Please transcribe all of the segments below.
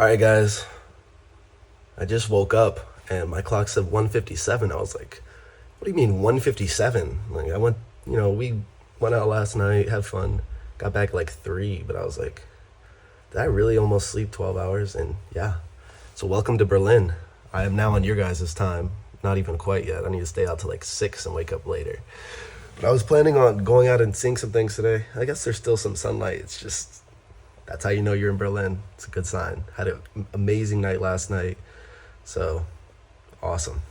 Alright guys, I just woke up and my clock said 1:57. I was like, what do you mean 1:57? Like we went out last night, had fun, got back at like 3, but I was like, did I really almost sleep 12 hours? And yeah, so welcome to Berlin. I am now on your guys' time, not even quite yet. I need to stay out till like 6 and wake up later. But I was planning on going out and seeing some things today. I guess there's still some sunlight. It's just, that's how you know you're in Berlin. It's a good sign. Had an amazing night last night. So, awesome.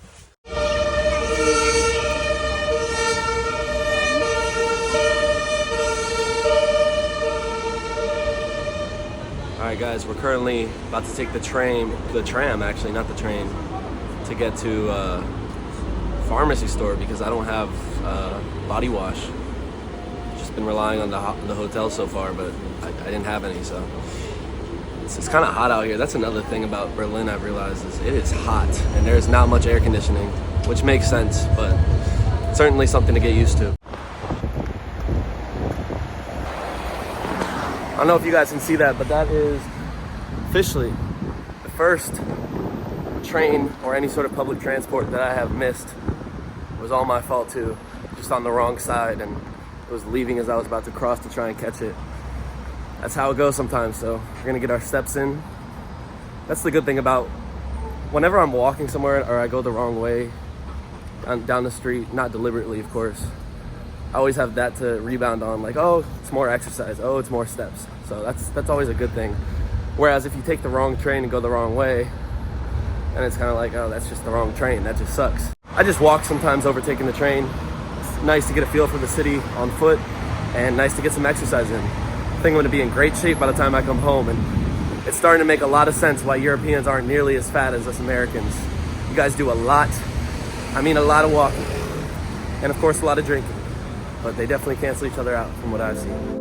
Alright guys, we're currently about to take the tram actually, not the train, to get to a pharmacy store because I don't have body wash. Just been relying on the hotel so far, but I didn't have any, so. It's kind of hot out here. That's another thing about Berlin I've realized is it is hot and there's not much air conditioning, which makes sense, but certainly something to get used to. I don't know if you guys can see that, but that is officially the first train or any sort of public transport that I have missed. It was all my fault too, just on the wrong side, and it was leaving as I was about to cross to try and catch it. That's how it goes sometimes, so we're gonna get our steps in. That's the good thing about whenever I'm walking somewhere or I go the wrong way down the street, not deliberately of course, I always have that to rebound on, like, oh, it's more exercise, oh, it's more steps. So that's always a good thing. Whereas if you take the wrong train and go the wrong way, and it's kind of like, oh, that's just the wrong train, that just sucks. I just walk sometimes over taking the train. It's nice to get a feel for the city on foot and nice to get some exercise in. I think I'm gonna be in great shape by the time I come home, and it's starting to make a lot of sense why Europeans aren't nearly as fat as us Americans. You guys do a lot of walking, and of course a lot of drinking, but they definitely cancel each other out from what I've seen.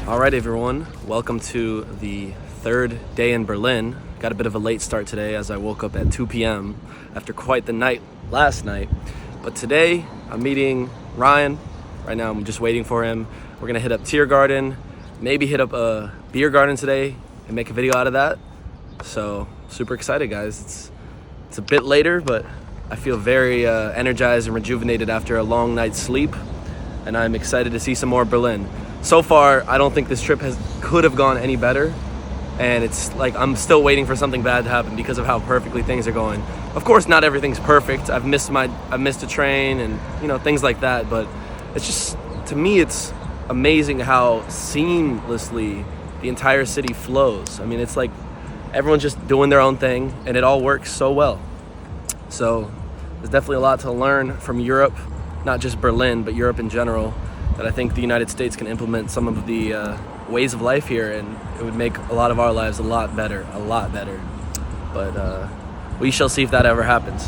Alright everyone, welcome to the third day in Berlin. Got a bit of a late start today as I woke up at 2 p.m. after quite the night last night. But today I'm meeting Ryan. Right now I'm just waiting for him. We're gonna hit up Tiergarten, maybe hit up a beer garden today and make a video out of that. So super excited guys. It's a bit later, but I feel very energized and rejuvenated after a long night's sleep. And I'm excited to see some more Berlin. So far, I don't think this trip could have gone any better, and it's like I'm still waiting for something bad to happen because of how perfectly things are going. Of course, not everything's perfect. I've missed a train and things like that, but it's just, to me, it's amazing how seamlessly the entire city flows. I mean, it's like everyone's just doing their own thing, and it all works so well. So there's definitely a lot to learn from Europe, not just Berlin, but Europe in general. That I think the United States can implement some of the ways of life here, and it would make a lot of our lives a lot better. But we shall see if that ever happens.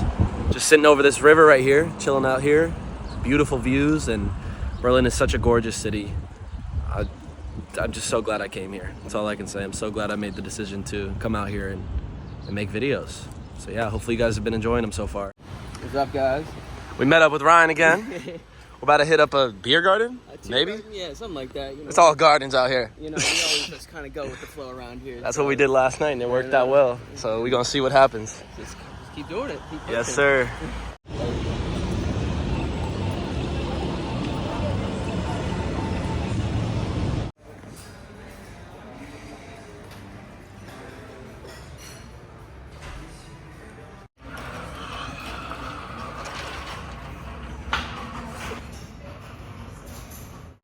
Just sitting over this river right here, chilling out here, beautiful views, and Berlin is such a gorgeous city. I'm just so glad I came here. That's all I can say. I'm so glad I made the decision to come out here and make videos. So yeah, hopefully you guys have been enjoying them so far. What's up guys? We met up with Ryan again. We're about to hit up a beer garden, maybe? Yeah, something like that. It's all gardens out here. We always just kind of go with the flow around here. That's what we did last night, and it worked out well. So we're going to see what happens. Just keep doing it. Yes, sir.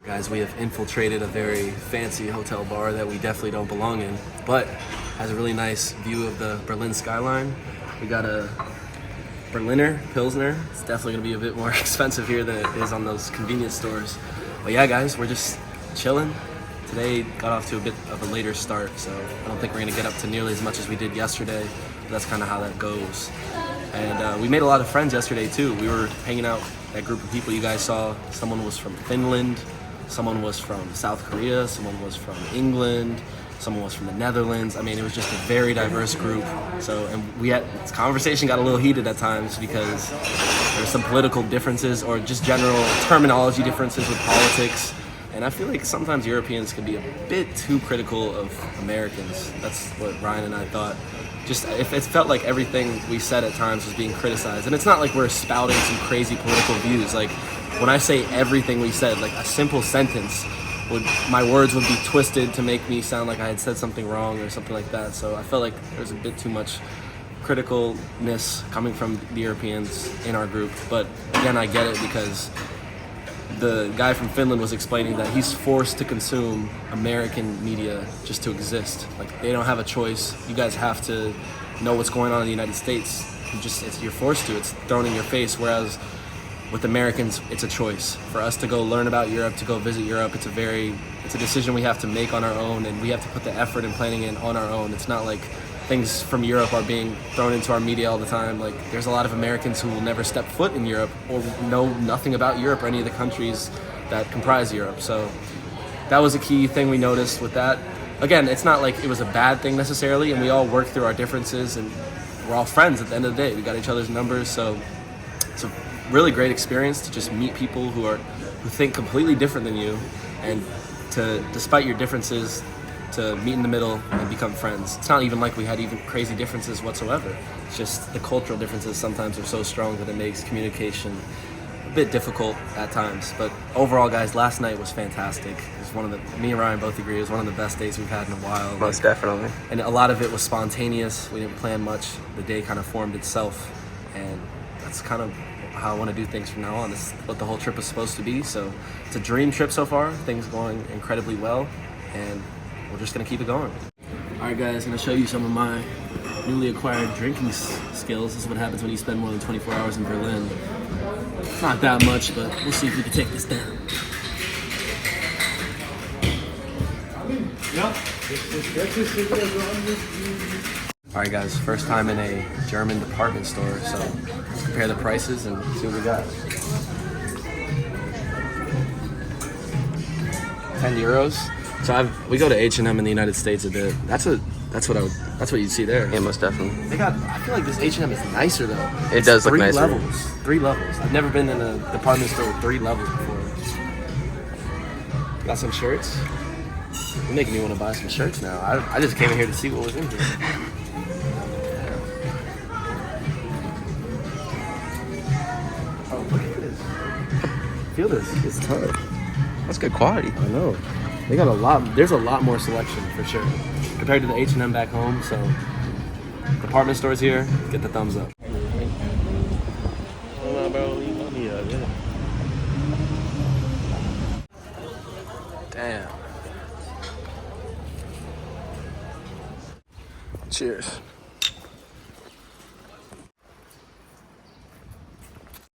Guys, we have infiltrated a very fancy hotel bar that we definitely don't belong in, but has a really nice view of the Berlin skyline. We got a Berliner Pilsner. It's definitely gonna be a bit more expensive here than it is on those convenience stores. But yeah, guys, we're just chilling. Today got off to a bit of a later start, so I don't think we're gonna get up to nearly as much as we did yesterday. But that's kind of how that goes. And we made a lot of friends yesterday too. We were hanging out, that group of people you guys saw. Someone was from Finland, someone was from South Korea, someone was from England, someone was from the Netherlands. I mean, it was just a very diverse group. So, and this conversation got a little heated at times because there were some political differences or just general terminology differences with politics. And I feel like sometimes Europeans can be a bit too critical of Americans. That's what Ryan and I thought. Just, if it felt like everything we said at times was being criticized. And it's not like we're spouting some crazy political views. Like, when I say everything we said, like a simple sentence, my words would be twisted to make me sound like I had said something wrong or something like that. So I felt like there was a bit too much criticalness coming from the Europeans in our group. But again, I get it because the guy from Finland was explaining that he's forced to consume American media just to exist. Like, they don't have a choice. You guys have to know what's going on in the United States. You're forced to. It's thrown in your face. Whereas with Americans, it's a choice. For us to go learn about Europe, to go visit Europe, it's a decision we have to make on our own, and we have to put the effort in planning it on our own. It's not like things from Europe are being thrown into our media all the time. Like, there's a lot of Americans who will never step foot in Europe or know nothing about Europe or any of the countries that comprise Europe. So that was a key thing we noticed with that. Again, it's not like it was a bad thing necessarily, and we all worked through our differences, and we're all friends at the end of the day. We got each other's numbers, so it's a really great experience to just meet people who think completely different than you, and to, despite your differences, to meet in the middle and become friends. It's not even like we had even crazy differences whatsoever. It's just the cultural differences sometimes are so strong that it makes communication a bit difficult at times. But overall, guys, last night was fantastic. It was me and Ryan both agree, it was one of the best days we've had in a while. Most definitely. And a lot of it was spontaneous. We didn't plan much. The day kind of formed itself, and that's kind of how I want to do things from now on. This is what the whole trip is supposed to be. So it's a dream trip so far. Things going incredibly well, and we're just gonna keep it going. All right, guys, I'm gonna show you some of my newly acquired drinking skills. This is what happens when you spend more than 24 hours in Berlin. It's not that much, but we'll see if we can take this down. All right, guys, first time in a German department store, so let's compare the prices and see what we got. 10 euros. So we go to H&M in the United States a bit. That's what you'd see there. Yeah, most definitely. I feel like this H&M is nicer though. It does look nicer. 3 levels. I've never been in a department store with 3 levels before. Got some shirts. You're making me want to buy some shirts now. I just came in here to see what was in here. Oh, look at this. Feel this. It's tough. That's good quality. I know. They got a lot. There's a lot more selection for sure compared to the H&M back home. So department stores here, get the thumbs up. Damn. Cheers.